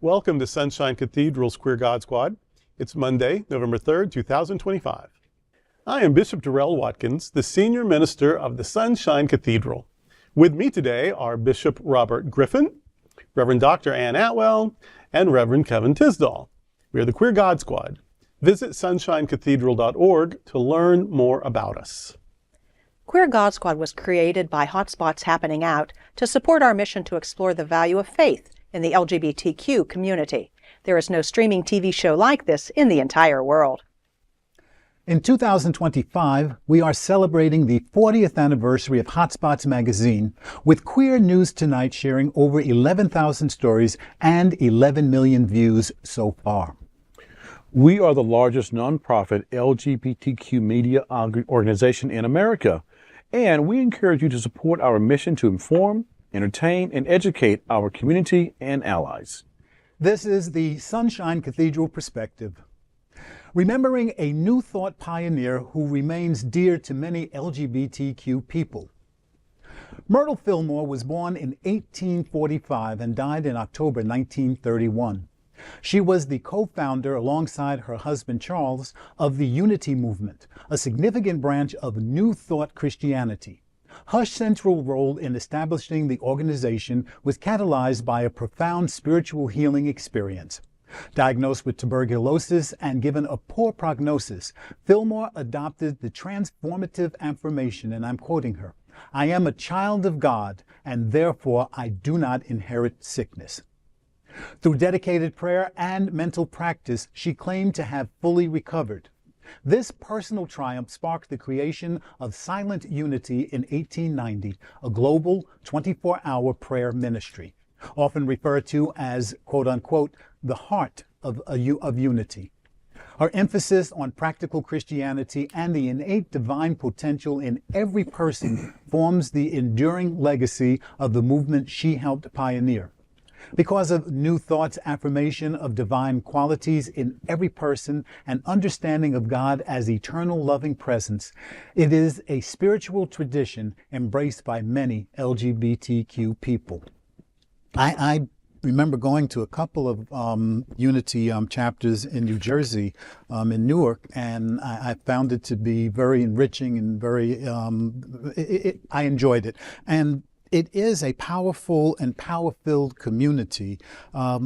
Welcome to Sunshine Cathedral's Queer God Squad. It's Monday, November 3rd, 2025. I am Bishop Darrell Watkins, the Senior Minister of the Sunshine Cathedral. With me today are Bishop Robert Griffin, Reverend Dr. Ann Atwell, and Reverend Kevin Tisdall. We are the Queer God Squad. Visit sunshinecathedral.org to learn more about us. Queer God Squad was created by Hotspots Happening Out to support our mission to explore the value of faith in the LGBTQ community. There is no streaming TV show like this in the entire world. In 2025, we are celebrating the 40th anniversary of Hotspots magazine, with Queer News Tonight sharing over 11,000 stories and 11 million views so far. We are the largest nonprofit LGBTQ media organization in America, and we encourage you to support our mission to inform, entertain, and educate our community and allies. This is the Sunshine Cathedral Perspective, remembering a New Thought pioneer who remains dear to many LGBTQ people. Myrtle Fillmore was born in 1845 and died in October 1931. She was the co-founder, alongside her husband Charles, of the Unity Movement, a significant branch of New Thought Christianity. Her central role in establishing the organization was catalyzed by a profound spiritual healing experience. Diagnosed with tuberculosis and given a poor prognosis, Fillmore adopted the transformative affirmation, and I'm quoting her, "I am a child of God, and therefore I do not inherit sickness." Through dedicated prayer and mental practice, she claimed to have fully recovered. This personal triumph sparked the creation of Silent Unity in 1890, a global 24-hour prayer ministry, often referred to as, quote-unquote, the heart of unity. Her emphasis on practical Christianity and the innate divine potential in every person forms the enduring legacy of the movement she helped pioneer. Because of New Thought's affirmation of divine qualities in every person and understanding of God as eternal loving presence, it is a spiritual tradition embraced by many LGBTQ people. I remember going to a couple of Unity chapters in New Jersey, in Newark, and I found it to be very enriching and very, I enjoyed it. And it is a powerful and power-filled community. I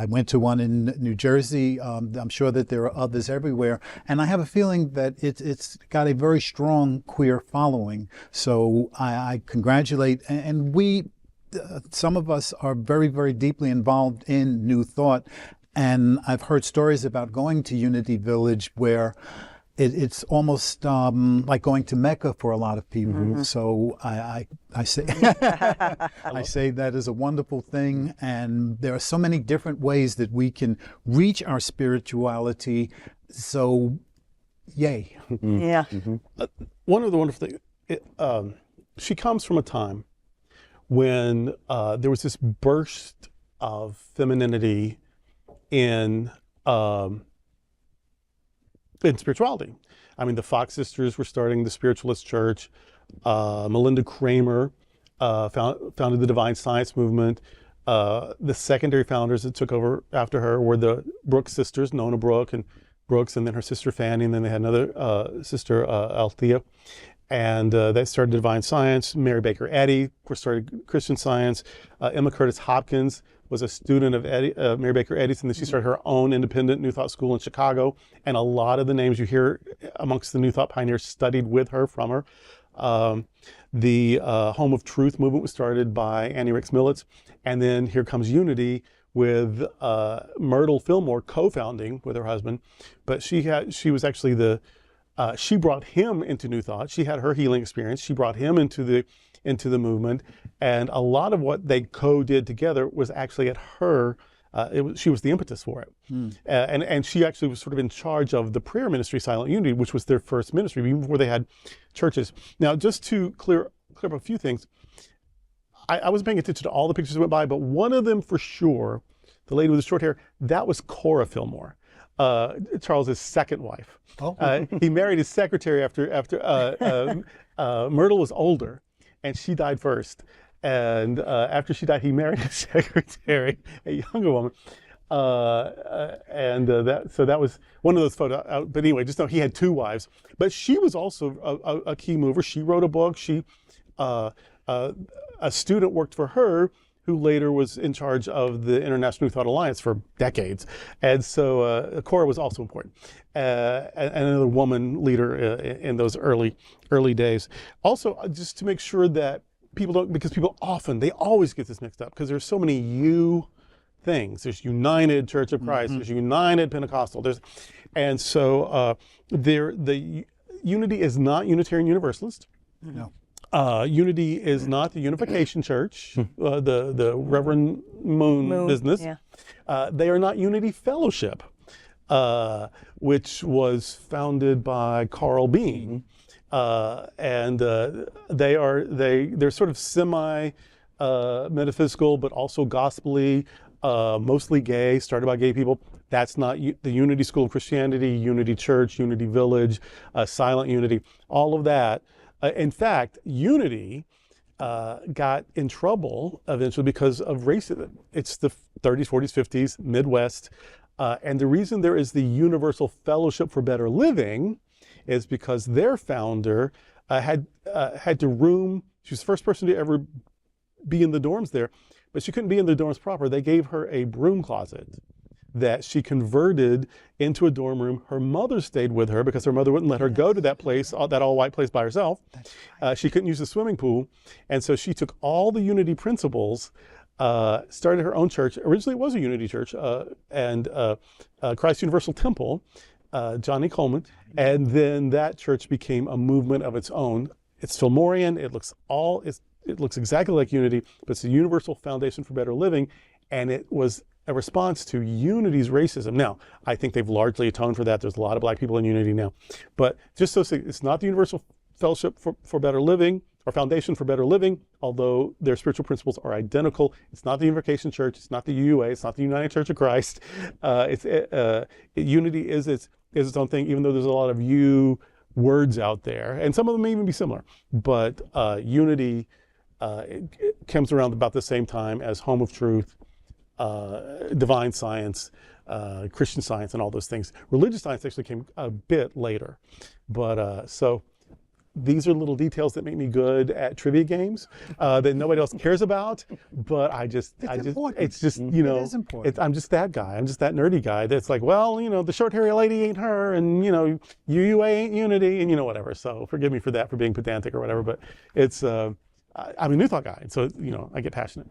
went to one in New Jersey. I'm sure that there are others everywhere. And I have a feeling that it's got a very strong queer following. So I congratulate, and we, some of us are very, very deeply involved in New Thought. And I've heard stories about going to Unity Village where it's almost like going to Mecca for a lot of people. Mm-hmm. So I say I say that is a wonderful thing, and there are so many different ways that we can reach our spirituality. So, yay! Mm-hmm. Yeah. Mm-hmm. One of the wonderful things, she comes from a time when there was this burst of femininity in spirituality. I mean, the Fox sisters were starting the Spiritualist Church. Melinda Kramer founded the Divine Science Movement. The secondary founders that took over after her were the Brooks sisters, Nona Brooks, and then her sister Fanny, and then they had another sister, Althea. And they started Divine Science. Mary Baker Eddy, of course, started Christian Science. Emma Curtis Hopkins was a student of Mary Baker Eddy's, and then she started her own independent New Thought school in Chicago. And a lot of the names you hear amongst the New Thought pioneers studied with her, from her. The Home of Truth movement was started by Annie Ricks Millets. And then here comes Unity with Myrtle Fillmore co-founding with her husband. But she was actually she brought him into New Thought. She had her healing experience. She brought him into the movement, and a lot of what they co-did together was actually at her. She was the impetus for it, and she actually was sort of in charge of the prayer ministry, Silent Unity, which was their first ministry, even before they had churches. Now, just to clear up a few things, I wasn't paying attention to all the pictures that went by, but one of them for sure, the lady with the short hair, that was Cora Fillmore. Charles's second wife. Oh. He married his secretary after Myrtle was older, and she died first. And after she died, he married his secretary, a younger woman. That was one of those photos. But anyway, just know he had 2 wives. But she was also a key mover. She wrote a book. A student worked for her who later was in charge of the International New Thought Alliance for decades. And so Cora was also important. And another woman leader in those early days. Also, just to make sure that people don't, because people they always get this mixed up because there's so many things. There's United Church of Christ, there's United Pentecostal, and so the unity is not Unitarian Universalist. No. Unity is not the Unification Church, the Reverend Moon business. Yeah. They are not Unity Fellowship, which was founded by Carl Bean. And they're sort of semi metaphysical, but also gospelly, mostly gay, started by gay people. That's not the Unity School of Christianity, Unity Church, Unity Village, Silent Unity, all of that. In fact, Unity got in trouble eventually because of racism. It's the 30s, 40s, 50s, Midwest. And the reason there is the Universal Fellowship for Better Living is because their founder had to room. She was the first person to ever be in the dorms there, but she couldn't be in the dorms proper. They gave her a broom closet that she converted into a dorm room. Her mother stayed with her because her mother wouldn't let her go to that place, that all-white place by herself. She couldn't use the swimming pool. And so she took all the Unity principles, started her own church. Originally it was a Unity church, and Christ Universal Temple, Johnny Coleman. And then that church became a movement of its own. It's Fillmorean. It looks exactly like Unity, but it's the Universal Foundation for Better Living. And it was a response to Unity's racism. Now, I think they've largely atoned for that. There's a lot of black people in Unity now. But just so it's not the Universal Fellowship for Better Living or Foundation for Better Living, although their spiritual principles are identical. It's not the Unification Church. It's not the UUA. It's not the United Church of Christ. Unity is its own thing, even though there's a lot of words out there. And some of them may even be similar. But Unity it comes around about the same time as Home of Truth, divine science, Christian Science, and all those things. Religious science actually came a bit later. But so these are little details that make me good at trivia games that nobody else cares about. But it's just, you know, It is important. I'm just that guy. I'm just that nerdy guy that's like, well, you know, the short hairy lady ain't her, and you know, UUA ain't Unity, and you know, whatever. So forgive me for that, for being pedantic or whatever. But it's I'm a New Thought guy, so you know, I get passionate.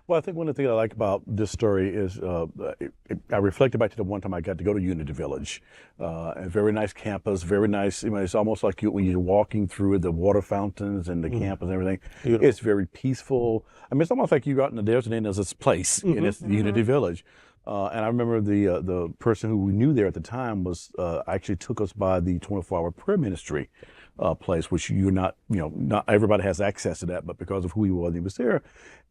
Well, I think one of the things I like about this story is I reflected back to the one time I got to go to Unity Village. A very nice campus, very nice. You know, it's almost like when you're walking through the water fountains and the campus and everything. Beautiful. It's very peaceful. I mean, it's almost like you're out in the desert and there's this place, and it's Unity Village. And I remember the person who we knew there at the time was actually took us by the 24-hour prayer ministry place, which not everybody has access to that, but because of who he was there.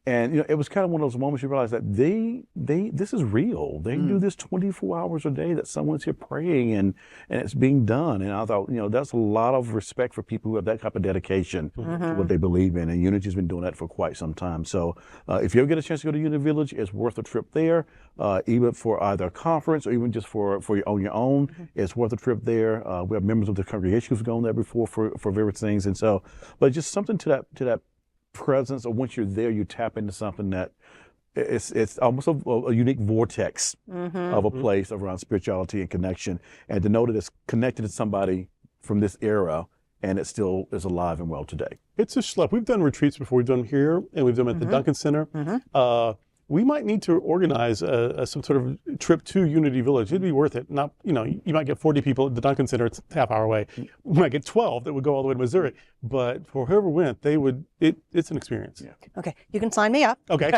And you know, it was kind of one of those moments you realize that this is real. They do this 24 hours a day, that someone's here praying and it's being done. And I thought, you know, that's a lot of respect for people who have that type of dedication to what they believe in. And Unity's been doing that for quite some time. So if you ever get a chance to go to Unity Village, it's worth a trip there, even for either a conference or even just for your own. It's worth a trip there. We have members of the congregation who've gone there before for various things. And so, but just something to that presence, or once you're there, you tap into something that it's almost a unique vortex of a place around spirituality and connection, and to know that it's connected to somebody from this era and it still is alive and well today. It's a schlep. We've done retreats before. We've done them here, and we've done them at the Duncan Center. We might need to organize some sort of trip to Unity Village. It'd be worth it. Not, you know, you might get 40 people at the Duncan Center. It's a half hour away. We might get 12 that would go all the way to Missouri. But for whoever went, it's an experience. Yeah. Okay, you can sign me up. Okay.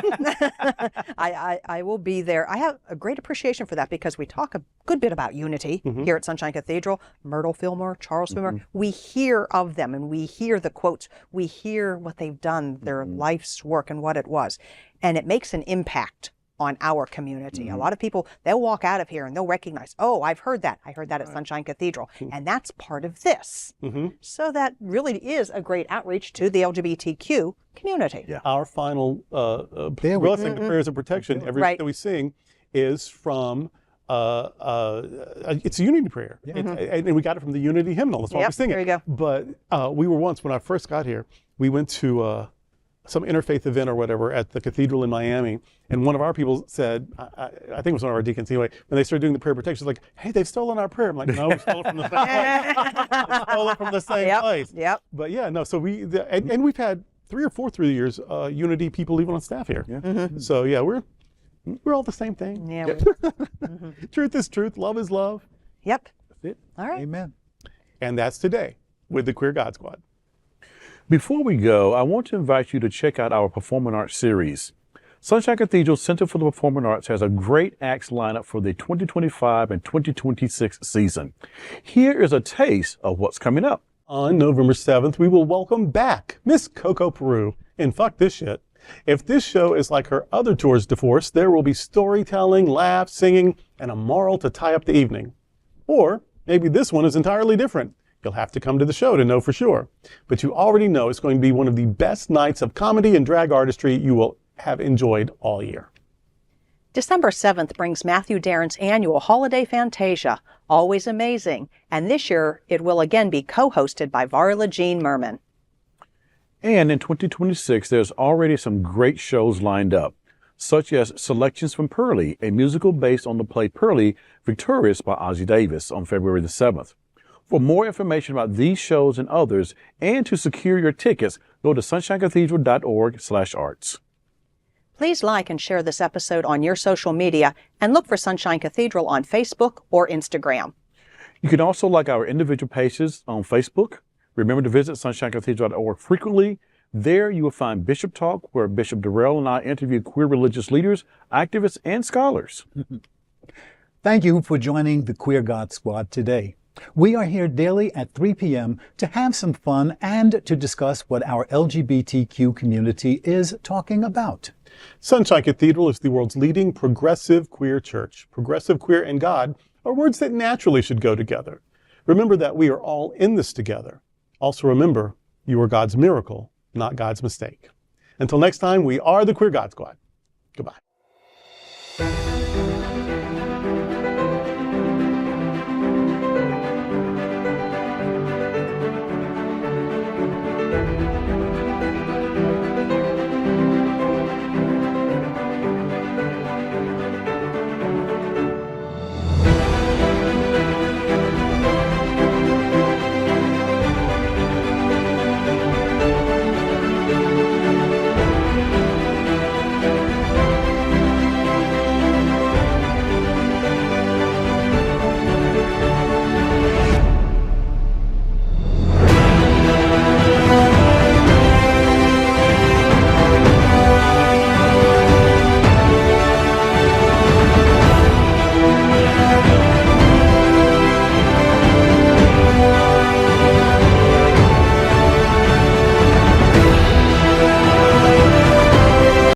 I will be there. I have a great appreciation for that because we talk a good bit about unity here at Sunshine Cathedral. Myrtle Fillmore, Charles Fillmore, we hear of them and we hear the quotes. We hear what they've done, their life's work and what it was. And it makes an impact on our community. A lot of people, they'll walk out of here and they'll recognize, oh, I've heard that. I heard that at Sunshine Cathedral. And that's part of this. So that really is a great outreach to the LGBTQ community. Yeah. Our final There we blessing, prayers of protection, every Right. that we sing is from it's a unity prayer. And we got it from the unity hymnal. That's why we sing it. There you go. But we were once, when I first got here, we went to some interfaith event or whatever at the cathedral in Miami, and one of our people said, I think it was one of our deacons anyway, when they started doing the prayer of protection, like, hey, they've stolen our prayer. I'm like, no, we stole it from the same place. We stole it from the same place. Yep. But yeah, no, so and we've had 3 or 4 through the years, unity people even on staff here. So yeah, we're all the same thing. Yeah. Truth is truth, love is love. Yep. That's it. All right. Amen. And that's today with the Queer God Squad. Before we go, I want to invite you to check out our Performing Arts series. Sunshine Cathedral Center for the Performing Arts has a great acts lineup for the 2025 and 2026 season. Here is a taste of what's coming up. On November 7th, we will welcome back Miss Coco Peru in Fuck This Shit. If this show is like her other tours de force, there will be storytelling, laughs, singing, and a moral to tie up the evening. Or maybe this one is entirely different. You'll have to come to the show to know for sure. But you already know it's going to be one of the best nights of comedy and drag artistry you will have enjoyed all year. December 7th brings Matthew Darren's annual Holiday Fantasia, always amazing, and this year it will again be co-hosted by Varla Jean Merman. And in 2026, there's already some great shows lined up, such as Selections from Pearly, a musical based on the play Pearly, Victorious by Ozzie Davis on February the 7th. For more information about these shows and others, and to secure your tickets, go to sunshinecathedral.org/arts. Please like and share this episode on your social media and look for Sunshine Cathedral on Facebook or Instagram. You can also like our individual pages on Facebook. Remember to visit sunshinecathedral.org frequently. There you will find Bishop Talk, where Bishop Durrell and I interview queer religious leaders, activists, and scholars. Thank you for joining the Queer God Squad today. We are here daily at 3 p.m. to have some fun and to discuss what our LGBTQ community is talking about. Sunshine Cathedral is the world's leading progressive queer church. Progressive, queer, and God are words that naturally should go together. Remember that we are all in this together. Also remember, you are God's miracle, not God's mistake. Until next time, we are the Queer God Squad. Goodbye.